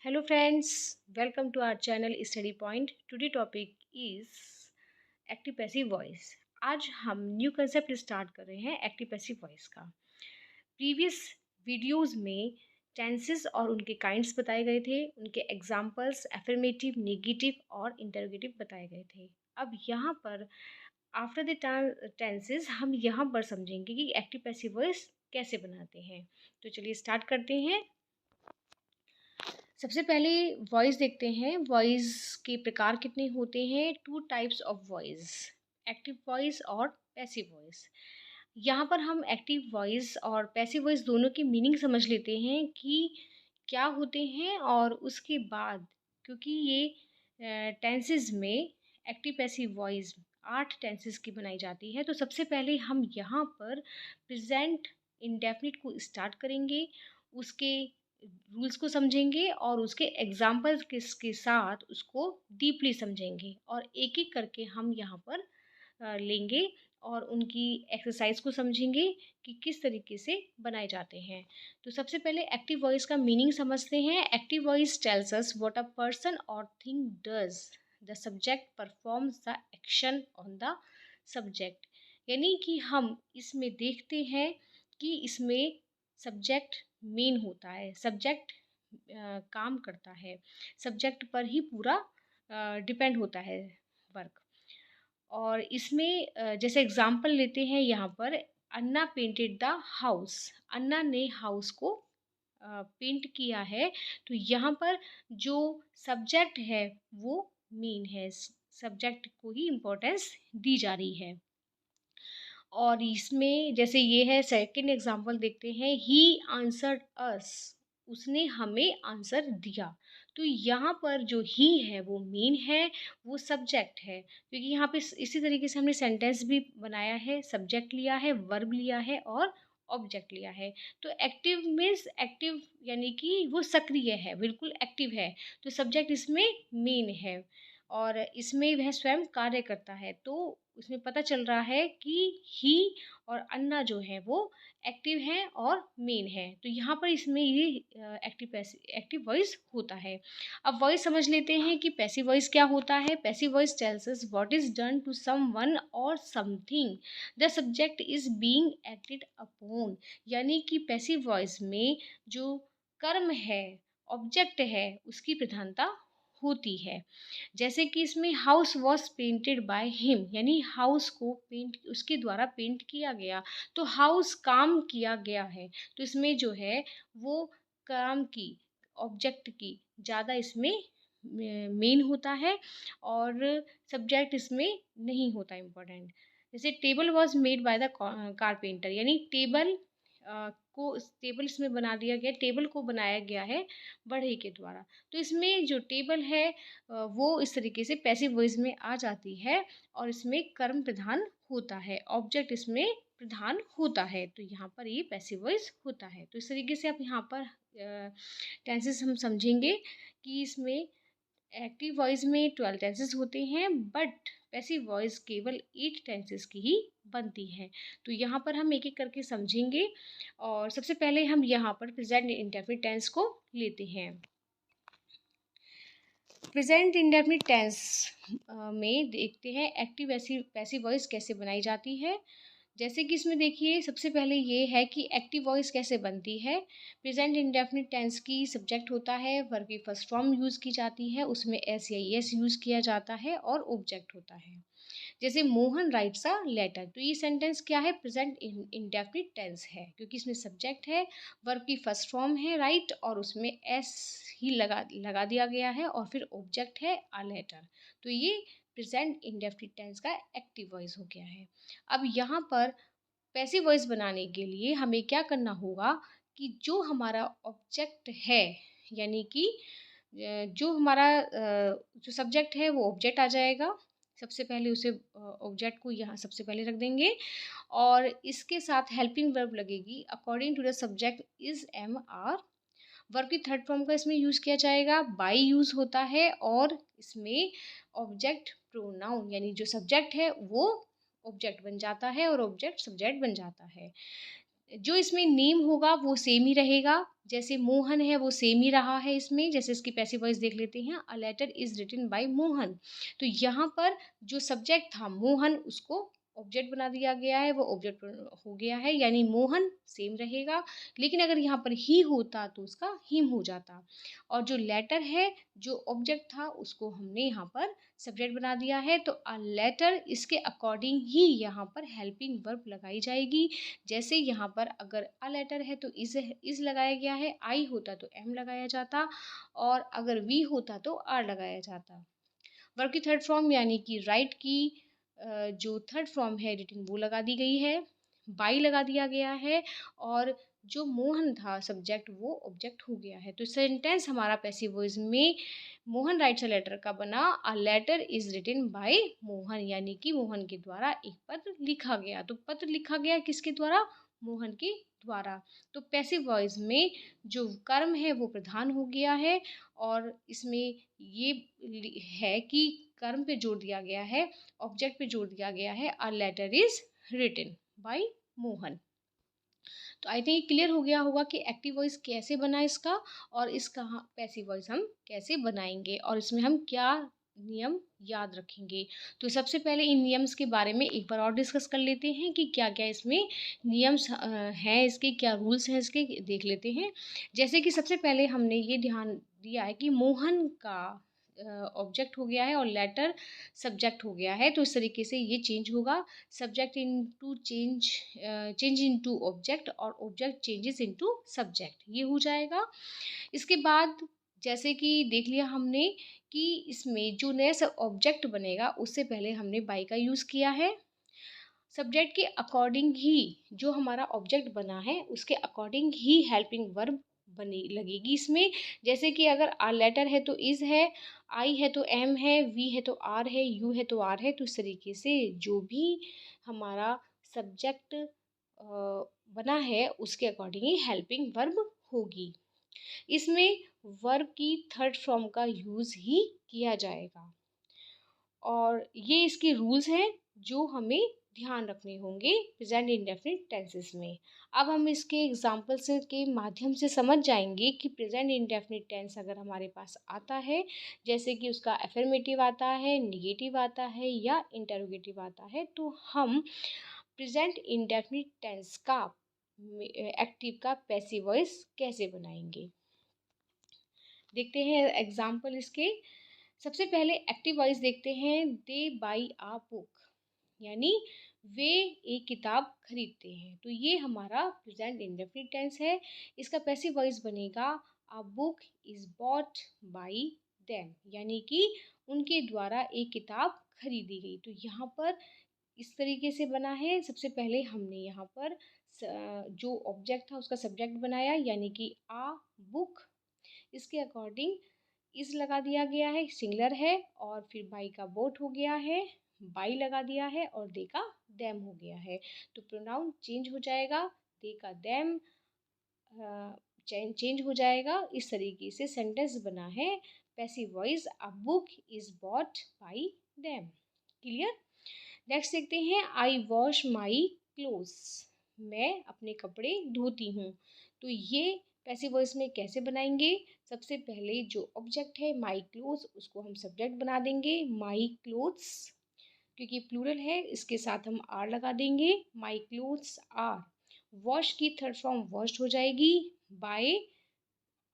Hello friends, welcome to our channel Study Point. Today topic is active passive voice. आज हम new concept start कर रहे हैं active passive voice का। Previous videos में tenses और उनके काइंड्स बताए गए थे, उनके एग्जांपल्स एफर्मेटिव, नेगेटिव और इंटरोगेटिव बताए गए थे। अब यहाँ पर आफ्टर द टेंसेस हम यहाँ पर समझेंगे कि एक्टिव पैसिव वॉइस कैसे बनाते हैं। तो चलिए स्टार्ट करते हैं। सबसे पहले वॉइस देखते हैं। वॉइस के प्रकार कितने होते हैं? Two types of voice, active voice और पैसिव वॉइस। यहाँ पर हम एक्टिव वॉइस और पैसिव वॉइस दोनों की मीनिंग समझ लेते हैं कि क्या होते हैं, और उसके बाद क्योंकि ये टेंसेस में एक्टिव पैसिव वॉइस 8 टेंसेस की बनाई जाती है, तो सबसे पहले हम यहाँ पर प्रेजेंट इंडेफिनिट को स्टार्ट करेंगे, उसके रूल्स को समझेंगे और उसके एग्जाम्पल्स के साथ उसको डीपली समझेंगे, और एक एक करके हम यहाँ पर लेंगे और उनकी एक्सरसाइज को समझेंगे कि किस तरीके से बनाए जाते हैं। तो सबसे पहले एक्टिव वॉइस का मीनिंग समझते हैं। Active voice tells us what a person और thing does, the subject performs the action on the subject. यानी कि हम इसमें देखते हैं कि इसमें सब्जेक्ट मेन होता है, सब्जेक्ट काम करता है, सब्जेक्ट पर ही पूरा डिपेंड होता है वर्क। और इसमें जैसे एग्जांपल लेते हैं यहाँ पर, अन्ना पेंटेड द हाउस, अन्ना ने हाउस को पेंट किया है। तो यहाँ पर जो सब्जेक्ट है वो मेन है, सब्जेक्ट को ही इम्पोर्टेंस दी जा रही है। और इसमें जैसे ये है, सेकंड एग्जांपल देखते हैं, ही आंसर्ड अस, उसने हमें आंसर दिया। तो यहाँ पर जो ही है वो मेन है, वो सब्जेक्ट है, क्योंकि यहाँ पे इसी तरीके से हमने सेंटेंस भी बनाया है, सब्जेक्ट लिया है, वर्ब लिया है और ऑब्जेक्ट लिया है। तो एक्टिव मीन्स एक्टिव यानी कि वो सक्रिय है, बिल्कुल एक्टिव है, तो सब्जेक्ट इसमें मेन है और इसमें वह स्वयं कार्य करता है। तो उसमें पता चल रहा है कि ही और अन्ना जो है वो एक्टिव हैं और मेन है। तो यहाँ पर इसमें ये एक्टिव वॉइस होता है। अब वॉइस समझ लेते हैं कि पैसिव वॉइस क्या होता है। Passive voice tells us what is done to someone और something, the subject is being acted upon. यानी कि पैसिव वॉइस में जो कर्म है, ऑब्जेक्ट है, उसकी प्रधानता होती है। जैसे कि इसमें house was painted by him, यानी हाउस को पेंट उसके द्वारा पेंट किया गया, तो हाउस काम किया गया है। तो इसमें जो है वो काम की, ऑब्जेक्ट की ज़्यादा इसमें मेन होता है और सब्जेक्ट इसमें नहीं होता इम्पोर्टेंट। जैसे table was made by the carpenter, यानी टेबल को टेबल इसमें बना दिया गया, टेबल को बनाया गया है बढ़ई के द्वारा। तो इसमें जो टेबल है वो इस तरीके से पैसिव वॉइस में आ जाती है और इसमें कर्म प्रधान होता है, ऑब्जेक्ट इसमें प्रधान होता है। तो यहाँ पर ये पैसिव वॉइस होता है। तो इस तरीके से आप यहाँ पर टेंसेस हम समझेंगे कि इसमें एक्टिव वॉइस में 12 टेंसेस होते हैं, बट पैसिव वॉइस केवल 8 टेंसेस की ही बनती है। तो यहाँ पर हम एक एक करके समझेंगे और सबसे पहले हम यहाँ पर प्रेजेंट इंडेफिनिट टेंस को लेते हैं। प्रेजेंट इंडेफिनिट टेंस में देखते हैं एक्टिव पैसिव वॉइस कैसे बनाई जाती है। जैसे कि इसमें देखिए, सबसे पहले ये है कि एक्टिव वॉइस कैसे बनती है। प्रेजेंट इंडेफिनिट टेंस की सब्जेक्ट होता है, वर्ब की फर्स्ट फॉर्म यूज़ की जाती है, उसमें एस या एस यूज़ किया जाता है और ऑब्जेक्ट होता है। जैसे मोहन राइट्स अ लेटर, तो ये सेंटेंस क्या है? प्रेजेंट इंडेफिनिट टेंस है, क्योंकि इसमें सब्जेक्ट है, वर्ब की फर्स्ट फॉर्म है राइट और उसमें एस ही लगा दिया गया है और फिर ऑब्जेक्ट है अ लेटर। तो ये प्रेजेंट इंडेफिनिट टेंस का एक्टिव वॉइस हो गया है। अब यहाँ पर पैसिव वॉइस बनाने के लिए हमें क्या करना होगा कि जो हमारा ऑब्जेक्ट है, यानी कि जो हमारा जो सब्जेक्ट है वो ऑब्जेक्ट आ जाएगा। सबसे पहले उसे ऑब्जेक्ट को यहाँ सबसे पहले रख देंगे और इसके साथ हेल्पिंग वर्ब लगेगी, according to the subject is am are. Verb की थर्ड फॉर्म का इसमें यूज़ किया जाएगा, बाई यूज़ होता है और इसमें ऑब्जेक्ट प्रोनाउन, यानी जो सब्जेक्ट है वो ऑब्जेक्ट बन जाता है और ऑब्जेक्ट सब्जेक्ट बन जाता है। जो इसमें नेम होगा वो सेम ही रहेगा, जैसे मोहन है वो सेम ही रहा है इसमें, जैसे इसकी पैसिव वॉइस देख लेते हैं, a letter is written by Mohan. तो यहाँ पर जो सब्जेक्ट था मोहन उसको ऑब्जेक्ट बना दिया गया है, वो ऑब्जेक्ट हो गया है, यानी मोहन सेम रहेगा। लेकिन अगर यहाँ पर ही होता तो उसका हिम हो जाता। और जो लेटर है, जो ऑब्जेक्ट था उसको हमने यहाँ पर सब्जेक्ट बना दिया है, तो अ लेटर इसके अकॉर्डिंग ही यहाँ पर हेल्पिंग वर्ब लगाई जाएगी। जैसे यहाँ पर अगर अ लेटर है तो इज़ लगाया गया है, आई होता तो एम लगाया जाता, और अगर वी होता तो आर लगाया जाता। वर्ब की थर्ड फॉर्म यानी कि राइट की जो थर्ड फॉर्म है रिटन वो लगा दी गई है, बाई लगा दिया गया है, और जो मोहन था सब्जेक्ट वो ऑब्जेक्ट हो गया है। तो सेंटेंस हमारा पैसिव वॉइस में मोहन राइट्स अ लेटर का बना, a letter is written by Mohan, यानी कि मोहन के द्वारा एक पत्र लिखा गया। तो पत्र लिखा गया किसके द्वारा? मोहन के द्वारा। तो पैसिव वॉइस में जो कर्म है वो प्रधान हो गया है, और इसमें ये है कि कर्म पे जोर दिया गया है, ऑब्जेक्ट पे जोर दिया गया है, a letter is written by Mohan. तो आई थिंक क्लियर हो गया होगा कि एक्टिव वॉइस कैसे बना इसका, और इसका पैसिव वॉइस हम कैसे बनाएंगे, और इसमें हम क्या नियम याद रखेंगे। तो सबसे पहले इन नियम्स के बारे में एक बार और डिस्कस कर लेते हैं कि क्या क्या इसमें नियम्स हैं, इसके क्या रूल्स हैं, इसके देख लेते हैं। जैसे कि सबसे पहले हमने ये ध्यान दिया है कि मोहन का ऑब्जेक्ट हो गया है और लेटर सब्जेक्ट हो गया है, तो इस तरीके से ये चेंज होगा, subject into change into object, और ऑब्जेक्ट चेंजेस इनटू सब्जेक्ट, ये हो जाएगा। इसके बाद जैसे कि देख लिया हमने कि इसमें जो नया ऑब्जेक्ट बनेगा उससे पहले हमने बाई का यूज़ किया है। सब्जेक्ट के अकॉर्डिंग ही जो हमारा ऑब्जेक्ट बना है उसके अकॉर्डिंग ही हेल्पिंग वर्ब बनी लगेगी इसमें। जैसे कि अगर आ लेटर है तो इज़ है, आई है तो एम है, वी है तो आर है, यू है तो आर है। तो इस तरीके से जो भी हमारा सब्जेक्ट बना है उसके अकॉर्डिंग ही हेल्पिंग वर्ब होगी। इसमें वर्ब की थर्ड फॉर्म का यूज़ ही किया जाएगा, और ये इसके रूल्स हैं जो हमें ध्यान रखने होंगे प्रेजेंट इंडेफिनिट टेंसेस में। अब हम इसके एग्जाम्पल्स के माध्यम से समझ जाएंगे कि प्रेजेंट इंडेफिनिट टेंस अगर हमारे पास आता है, जैसे कि उसका एफर्मेटिव आता है, निगेटिव आता है या इंटरोगेटिव आता है, तो हम प्रेजेंट इंडेफिनिट टेंस का एक्टिव का पैसिव वॉइस कैसे बनाएंगे, देखते हैं एग्जाम्पल इसके। सबसे पहले एक्टिव वॉइस देखते हैं, दे बाई आ बुक, यानी वे एक किताब खरीदते हैं। तो ये हमारा प्रेजेंट इंडेफिनिट टेंस है। इसका पैसिव वॉइस बनेगा, a book is bought by them, यानी कि उनके द्वारा एक किताब खरीदी गई। तो यहाँ पर इस तरीके से बना है। सबसे पहले हमने यहाँ पर जो ऑब्जेक्ट था उसका सब्जेक्ट बनाया, यानी कि आ बुक, इसके अकॉर्डिंग इस लगा दिया गया है, सिंगलर है, और फिर बाई का बोट हो गया है, बाई लगा दिया है, और दे का देम हो गया है। तो प्रोनाउन चेंज हो जाएगा, दे का देम चेंज हो जाएगा। इस तरीके से सेंटेंस बना है, passive voice, a book is bought by them. Clear. Next देखते हैं, आई वॉश माई क्लोथ्स, मैं अपने कपड़े धोती हूँ। तो ये पैसिव वॉइस में कैसे बनाएंगे? सबसे पहले जो ऑब्जेक्ट है माई क्लोथ्स उसको हम सब्जेक्ट बना देंगे, माई क्लोथ्स, क्योंकि प्लूरल है इसके साथ हम आर लगा देंगे, माई क्लोथ्स आर। वॉश की थर्ड फॉर्म वॉश्ड हो जाएगी, बाय,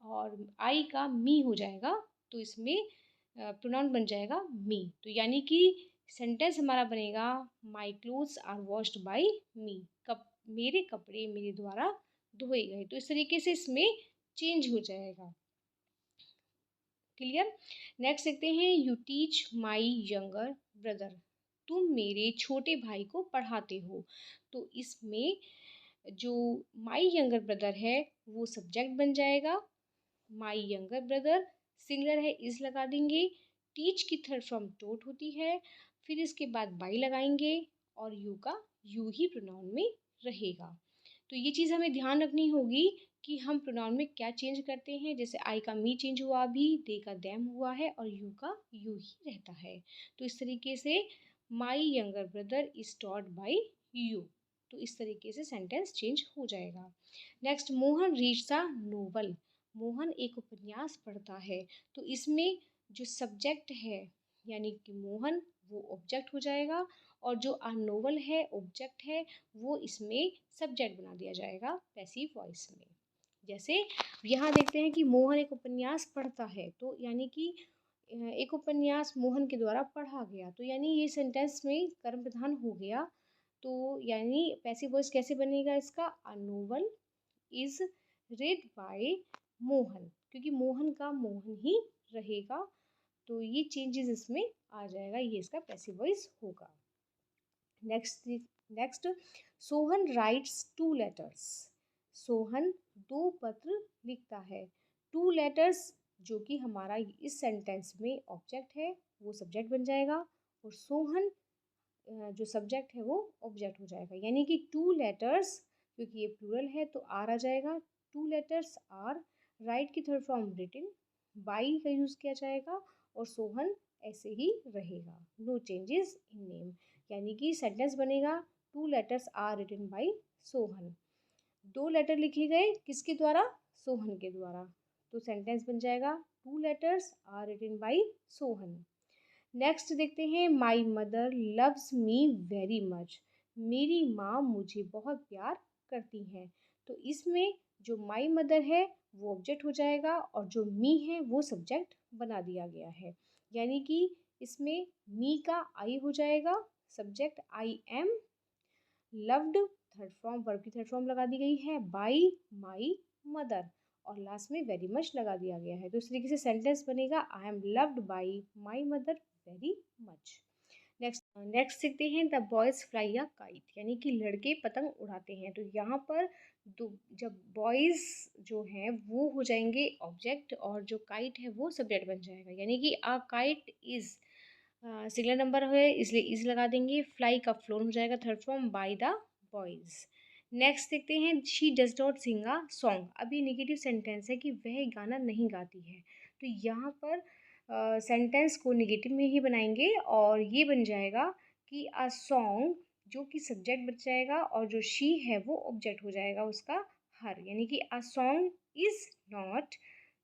और आई का मी हो जाएगा, तो इसमें प्रोनाउन बन जाएगा मी। तो यानी कि सेंटेंस हमारा बनेगा, my clothes are washed by me, मेरे कपड़े मेरे द्वारा धोए गए। तो इस तरीके से इसमें चेंज हो जाएगा। क्लियर। नेक्स्ट देखते हैं, you teach my younger brother, तुम मेरे छोटे भाई को पढ़ाते हो। तो इसमें जो माई यंगर ब्रदर है वो सब्जेक्ट बन जाएगा, माई यंगर ब्रदर, सिंगलर है इज लगा देंगे, टीच की थर्ड फॉर्म टोट होती है, फिर इसके बाद बाई लगाएंगे, और यू का यू ही प्रोनाउन में रहेगा। तो ये चीज़ हमें ध्यान रखनी होगी कि हम प्रोनाउन में क्या चेंज करते हैं। जैसे आई का मी चेंज हुआ, अभी दे का दैम हुआ है, और यू का यू ही रहता है। तो इस तरीके से my younger brother is taught by you. तो इस तरीके से सेंटेंस चेंज हो जाएगा। नेक्स्ट, मोहन रीड्स अ नोवेल। मोहन एक उपन्यास पढ़ता है। तो इसमें जो सब्जेक्ट है यानी कि मोहन, वो ऑब्जेक्ट हो जाएगा, और जो अ नोवेल है ऑब्जेक्ट है, वो इसमें सब्जेक्ट बना दिया जाएगा पैसिव वॉइस में। जैसे यहाँ देखते हैं कि मोहन एक उपन्यास पढ़ता है, तो यानी कि एक उपन्यास मोहन के द्वारा पढ़ा गया, तो यानी ये सेंटेंस में कर्म प्रधान हो गया। तो यानी पैसिव वॉइस कैसे बनेगा इसका, a novel is read by Mohan, क्योंकि मोहन का मोहन ही रहेगा, तो ये चेंजेस इसमें आ जाएगा, ये इसका पैसिव वॉइस होगा। Next, next, Sohan rights two letters. Sohan दो पत्र लिखता है। टू लेटर्स जो कि हमारा इस सेंटेंस में ऑब्जेक्ट है, वो सब्जेक्ट बन जाएगा, और सोहन जो सब्जेक्ट है वो ऑब्जेक्ट हो जाएगा। यानी कि टू लेटर्स, क्योंकि ये प्लूरल है तो आर आ जाएगा। टू लेटर्स आर, राइट की थर्ड फॉर्म रिटिन, बाई का यूज़ किया जाएगा, और सोहन ऐसे ही रहेगा, नो चेंजेस इन नेम। यानी कि सेंटेंस बनेगा, two letters are written by Sohan. दो लेटर लिखे गए किसके द्वारा, सोहन के द्वारा, तो सेंटेंस बन जाएगा, two letters are written by Sohan. Next देखते हैं, my mother loves me very much. मेरी माँ मुझे बहुत प्यार करती हैं। तो इसमें जो माई मदर है वो ऑब्जेक्ट हो जाएगा, और जो मी है वो सब्जेक्ट बना दिया गया है। यानी कि इसमें मी का आई हो जाएगा, subject I am, loved third form, verb की थर्ड फॉर्म लगा दी गई है, बाई माई मदर, और लास्ट में वेरी मच लगा दिया गया है। तो इस तरीके से सेंटेंस बनेगा, I am loved by my mother very much. Next, next सीखते हैं, the boys fly a kite, यानी कि लड़के पतंग उड़ाते हैं। तो यहाँ पर जब बॉयज़ जो हैं वो हो जाएंगे ऑब्जेक्ट, और जो काइट है वो सब्जेक्ट बन जाएगा। यानी कि a kite is singular number है इसलिए इज़ लगा देंगे, फ्लाई का फ्लोन हो जाएगा third form, by the boys. Next देखते हैं, she does not sing a song. अब ये निगेटिव सेंटेंस है कि वह गाना नहीं गाती है। तो यहाँ पर सेंटेंस को निगेटिव में ही बनाएंगे, और ये बन जाएगा कि अ सॉन्ग जो कि सब्जेक्ट बच जाएगा, और जो शी है वो ऑब्जेक्ट हो जाएगा उसका हर। यानी कि अ सॉन्ग इज़ नॉट,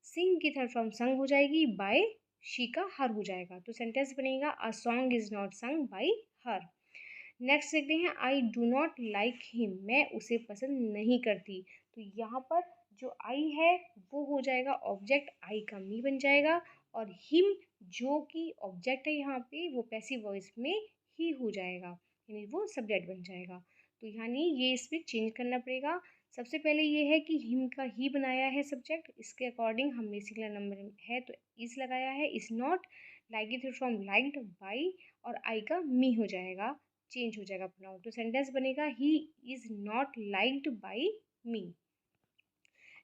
सिंग की थर्ड फॉर्म संग हो जाएगी, बाय शी का हर हो जाएगा। तो सेंटेंस बनेगा, a song is not sung by her. Next देखते हैं, I do not like him. मैं उसे पसंद नहीं करती। तो यहाँ पर जो आई है वो हो जाएगा ऑब्जेक्ट, आई का मी बन जाएगा, और हिम जो कि ऑब्जेक्ट है यहाँ पे वो पैसिव वॉइस में ही हो जाएगा, यानी वो सब्जेक्ट बन जाएगा। तो यानी ये इसमें चेंज करना पड़ेगा। सबसे पहले ये है कि हिम का ही बनाया है सब्जेक्ट, इसके अकॉर्डिंग हमने सिंगुलर नंबर है तो इज लगाया है, is not, like it from liked by, और आई का मी हो जाएगा, चेंज हो जाएगा प्रोनाउन। तो सेंटेंस बनेगा, he is not liked by me.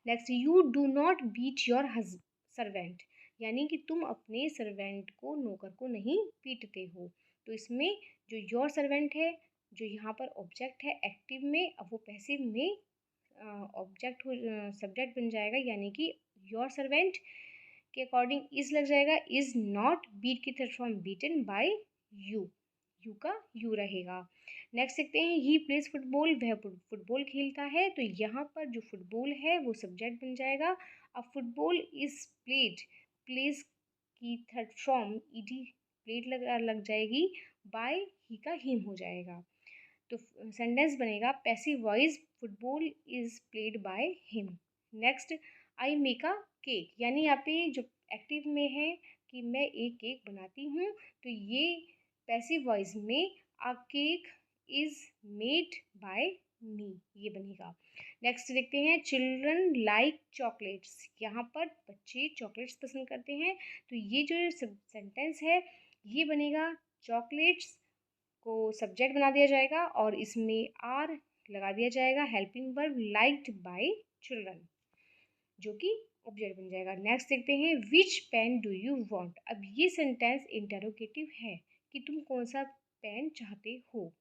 Next, you do not beat your servant, यानी कि तुम अपने सर्वेंट को, नौकर को नहीं पीटते हो। तो इसमें जो योर सर्वेंट है, जो यहाँ पर ऑब्जेक्ट है एक्टिव में, अब वो पैसिव में ऑब्जेक्ट हो, सब्जेक्ट बन जाएगा। यानी कि योर सर्वेंट के अकॉर्डिंग इज लग जाएगा, इज नॉट, बीट की third form beaten by you, you का यू रहेगा। नेक्स्ट देखते हैं, ही प्लेज फुटबॉल, वह फुटबॉल खेलता है। तो यहाँ पर जो फुटबॉल है वो सब्जेक्ट बन जाएगा। अब फुटबॉल इज प्लेड, प्लेज की थर्ड फॉर्म ईडी, प्लेड लग जाएगी, बाय ही का हिम हो जाएगा। तो सेंटेंस बनेगा, passive voice, football is played by him. Next, I make a cake, यानी यहाँ पे जो एक्टिव में है कि मैं एक केक बनाती हूँ, तो ये पैसिव वॉइस में a cake is made by me, ये बनेगा। नेक्स्ट देखते हैं, चिल्ड्रन लाइक चॉकलेट्स, यहाँ पर बच्चे चॉकलेट्स पसंद करते हैं। तो ये जो सेंटेंस है ये बनेगा, चॉकलेट्स को सब्जेक्ट बना दिया जाएगा, और इसमें आर लगा दिया जाएगा, helping verb, liked by children, जो कि ऑब्जेक्ट बन जाएगा। नेक्स्ट देखते हैं, विच पेन डू यू वांट। अब ये सेंटेंस इंटरोगेटिव है कि तुम कौन सा पेन चाहते हो।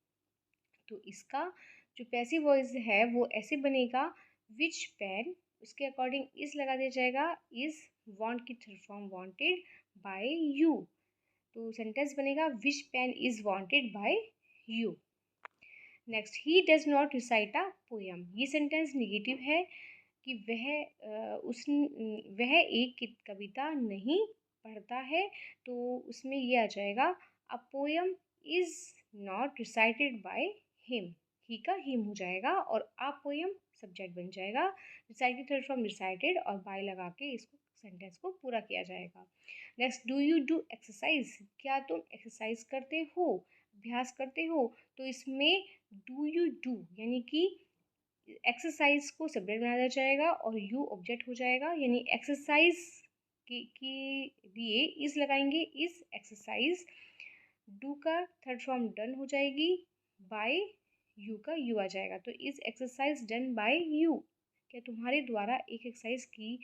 तो इसका जो पैसिव वॉइस है वो ऐसे बनेगा, विच पेन, उसके अकॉर्डिंग इस लगा दिया जाएगा, इज वांट की third form wanted by you. तो सेंटेंस बनेगा, which pen is wanted by you. Next, he does not recite a poem. ये सेंटेंस निगेटिव है कि वह एक कविता नहीं पढ़ता है, तो उसमें ये आ जाएगा a poem is not recited by him. He का हिम हो जाएगा और अ पोएम सब्जेक्ट बन जाएगा। रिसाइटेड थर्ड फ्रॉम रिसाइटेड और बाय लगा के इसको सेंटेंस को पूरा किया जाएगा। Next, do you do exercise. क्या तुम एक्सरसाइज करते हो, अभ्यास करते हो? तो इसमें डू यू डू यानी कि एक्सरसाइज को सब्जेक्ट बना दिया जाएगा और यू ऑब्जेक्ट हो जाएगा, यानी एक्सरसाइज के लिए इज लगाएंगे, इज एक्सरसाइज। डू का थर्ड फॉर्म डन हो जाएगी, बाय यू का यू आ जाएगा, तो is exercise done by you. क्या तुम्हारे द्वारा एक एक्सरसाइज की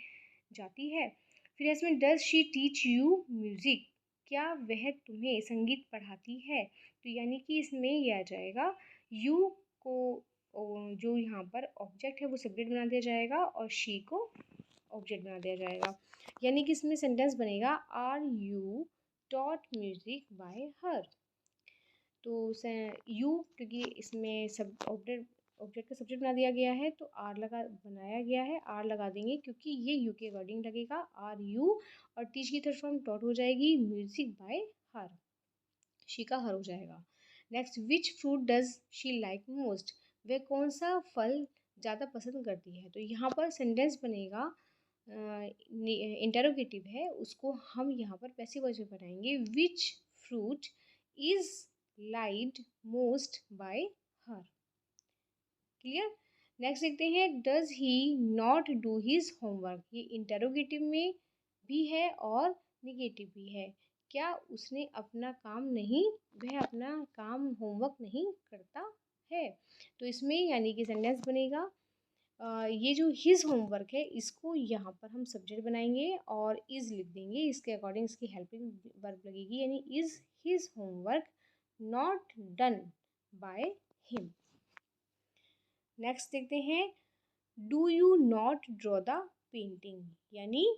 जाती है? फिर इसमें does she teach you music. क्या वह तुम्हें संगीत पढ़ाती है? तो यानी कि इसमें यह आ जाएगा यू को जो यहाँ पर ऑब्जेक्ट है वो सब्जेक्ट बना दिया जाएगा और शी को ऑब्जेक्ट बना दिया जाएगा, यानी कि इसमें सेंटेंस बनेगा are you taught music by her. तो यू क्योंकि इसमें सब ऑब्जेक्ट का सब्जेक्ट बना दिया गया है तो आर बनाया गया है, आर लगा देंगे क्योंकि ये यू के अकॉर्डिंग लगेगा, आर यू। और टीच की थर्ड फॉर्म टॉट हो जाएगी म्यूजिक बाय हर, शी का हर हो जाएगा। Next, which fruit does she like most. वह कौन सा फल ज़्यादा पसंद करती है? तो यहाँ पर सेंटेंस बनेगा इंटरोगेटिव है, उसको हम यहाँ पर पैसिव वॉइस में बनाएंगे। Which fruit is liked most bye her. Clear? Next देखते हैं, does he not do his homework. ये इंटरोगेटिव में भी है और निगेटिव भी है। क्या उसने अपना काम नहीं, वह अपना काम होमवर्क नहीं करता है? तो इसमें यानी कि सेंटेंस बनेगा ये जो हिज होमवर्क है इसको यहाँ पर हम सब्जेक्ट बनाएंगे और इज लिख देंगे, इसके अकॉर्डिंग इसकी हेल्पिंग वर्ब लगेगी, यानी is his homework not done by him. Next देखते हैं, do you not draw the painting, यानी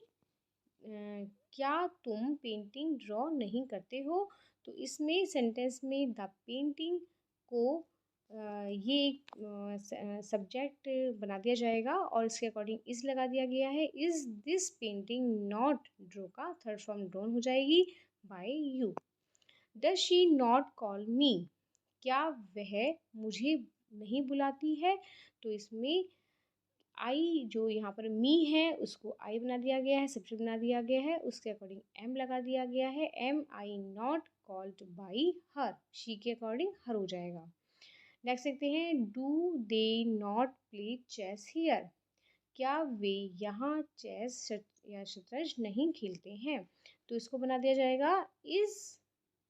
क्या तुम पेंटिंग ड्रॉ नहीं करते हो? तो इसमें सेंटेंस में द पेंटिंग को ये एक सब्जेक्ट बना दिया जाएगा और इसके अकॉर्डिंग इज लगा दिया गया है। Is this painting not draw का थर्ड फॉर्म ड्रॉन हो जाएगी by you. Does she not call me. क्या वह मुझे नहीं बुलाती है? तो इसमें आई जो यहाँ पर मी है उसको आई बना दिया गया है, सब्जेक्ट बना दिया गया है, उसके अकॉर्डिंग एम लगा दिया गया है। Am I not called by her, she के अकॉर्डिंग हर हो जाएगा। नेक्स्ट देखते हैं, do they not play chess here. क्या वे यहाँ चेस या शतरंज नहीं खेलते हैं? तो इसको बना दिया जाएगा, इज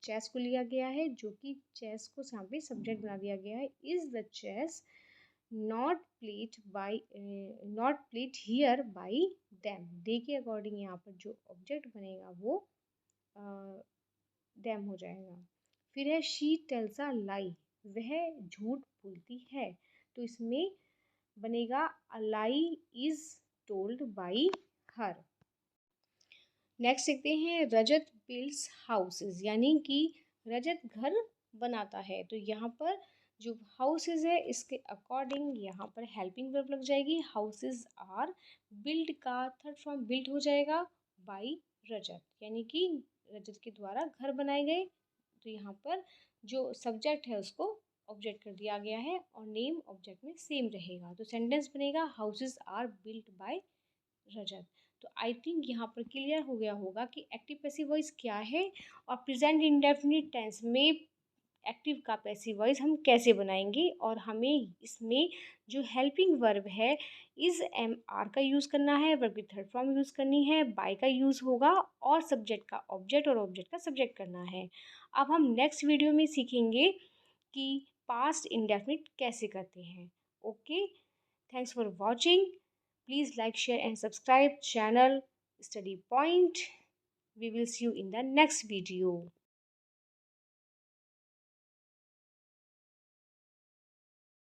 चेस को लिया गया है जो कि चेस को यहाँ पे सब्जेक्ट बना दिया गया है। Is the chess not played here by them. They के अकॉर्डिंग यहाँ पर जो ऑब्जेक्ट बनेगा वो देम हो जाएगा। फिर है शी टेल्स अ लाई, वह झूठ बोलती है। तो इसमें बनेगा a lie is told by her. Next देखते हैं, रजत बिल्ड्स हाउसेस, यानी कि रजत घर बनाता है। तो यहाँ पर जो हाउसेस है इसके अकॉर्डिंग यहाँ पर हेल्पिंग वर्ब लग जाएगी। हाउसेस आर बिल्ड का थर्ड फॉर्म बिल्ड हो जाएगा बाई रजत, यानी कि रजत के द्वारा घर बनाए गए। तो यहाँ पर जो सब्जेक्ट है उसको ऑब्जेक्ट कर दिया गया है और नेम ऑब्जेक्ट में सेम रहेगा। तो सेंटेंस बनेगा हाउसेस आर बिल्ट बाय रजत। तो आई थिंक यहाँ पर क्लियर हो गया होगा कि एक्टिव पैसिव वॉइस क्या है और प्रेजेंट इंडेफिनिट टेंस में एक्टिव का पैसिव वॉइस हम कैसे बनाएंगे, और हमें इसमें जो हेल्पिंग वर्ब है इज एम आर का यूज़ करना है, वर्ब की थर्ड फॉर्म यूज़ करनी है, बाय का यूज़ होगा और सब्जेक्ट का ऑब्जेक्ट और ऑब्जेक्ट का सब्जेक्ट करना है। अब हम नेक्स्ट वीडियो में सीखेंगे कि पास्ट इंडेफिनिट कैसे करते हैं। Okay, thanks for watching. Please like, share and subscribe channel Study Point. We will see you in the next video.